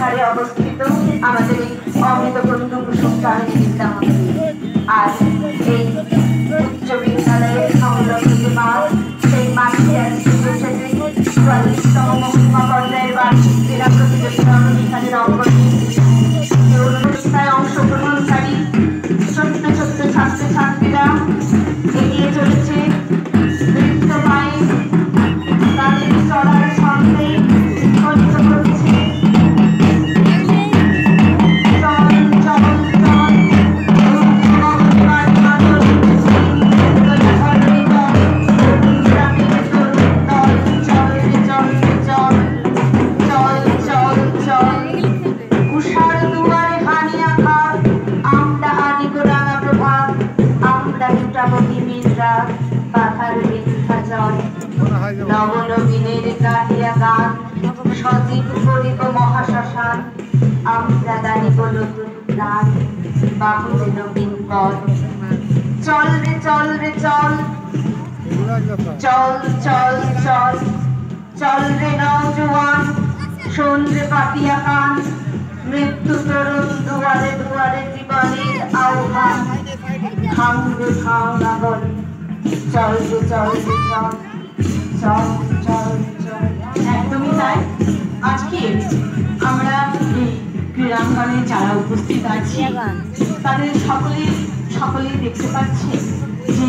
ধারে অবস্থিত আমাদের এই অমৃত বন্ধু কুসুমচারণী বিদ্যা মন্দির। আর এই উচ্চ বিদ্যালয়ের সংলগ্ন মাঠ, সেই মাঠে আজকে বসেছে ৪৪তম মহিমা পর্যায়ের বার্ষিক ক্রীড়া প্রতিযোগিতা অনুষ্ঠানের অঙ্গনে অংশগ্রহণকারী ছোট্ট ছোট্ট ছাত্রছাত্রীরা এগিয়ে চলেছে নৃত্য পায়ে তাদের চলার ছন্দে ধ্বনিত করছে নবনবীনের গাহিয়া গান সজীব করিব মহাশ্মশান আমরা দাঁড়িব নতুন প্রাণ বাহুতে নবীন পথ চল রে চল রে চল চল চল চল চল রে নওজোয়ান শোন রে পাতিয়া কান মৃত্যু তরুণ দুয়ারে দুয়ারে জীবনের আহ্বান থাম রে থাম আগল চল রে চল রে চল চল চল চল। একদমই তাই। আজকে আমরা এই ক্রীড়াঙ্গনে যারা উপস্থিত আছি তাদের সকলেই দেখতে পাচ্ছি যে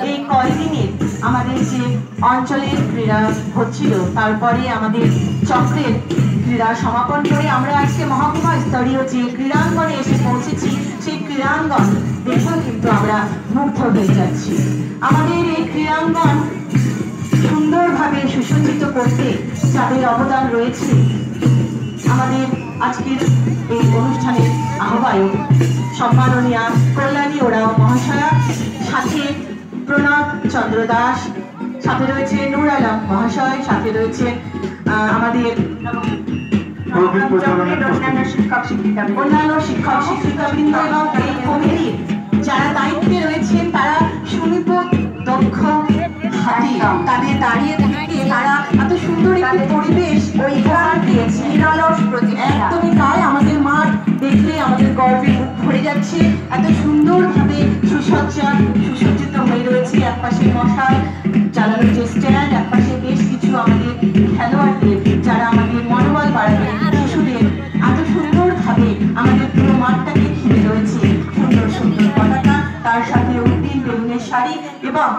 এই কয়েকদিনে আমাদের যে অঞ্চলের ক্রীড়া হচ্ছিল তারপরে আমাদের চক্রের ক্রীড়া সমাপন করে আমরা আজকে মহকুমা স্তরীয় যে ক্রীড়াঙ্গনে এসে পৌঁছেছি সেই ক্রীড়াঙ্গন দেখেও কিন্তু আমরা মুগ্ধ হয়ে যাচ্ছি। আমাদের এই ক্রীড়াঙ্গন সুন্দরভাবে সুসজ্জিত করতে যাদের অবদান রয়েছে আমাদের আজকের এই অনুষ্ঠানের আহ্বায়ক সম্মাননীয়া কল্যাণী ওরাও মহাশয়া, সাথে প্রণব চন্দ্র দাস, সাথে রয়েছে নূর আলম মহাশয়, সাথে রয়েছে আমাদের অন্যান্য শিক্ষক শিক্ষিকাবৃন্দ এবং এই কমিটির যারা দায়িত্বে রয়েছেন তারা সুনিপুণ দক্ষ হাতি তাদের দাঁড়িয়ে থেকে তারা এত সুন্দর একটি পরিবেশ উপহার দিয়েছে। একদমই তাই। আমাদের মাঠ দেখলে আমাদের গর্বে মুখ ভরে যাচ্ছে। এত সুন্দরভাবে সুসজ্জিত হয়ে রয়েছে। একপাশে মশাল জ্বালানোর যে স্ট্যান্ড, একপাশে বেশ কিছু আমাদের খেলোয়াড়দের যারা আমাদের মনোবল বাড়াবে শিশুদের এত সুন্দরভাবে আমাদের পুরো মাঠটাকে ঘিরে রয়েছে সুন্দর সুন্দর পতাকা, তার সাথে রঙিন বেলুনের শাড়ি এবং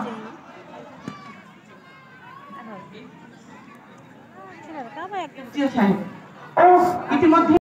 ইতিমধ্যে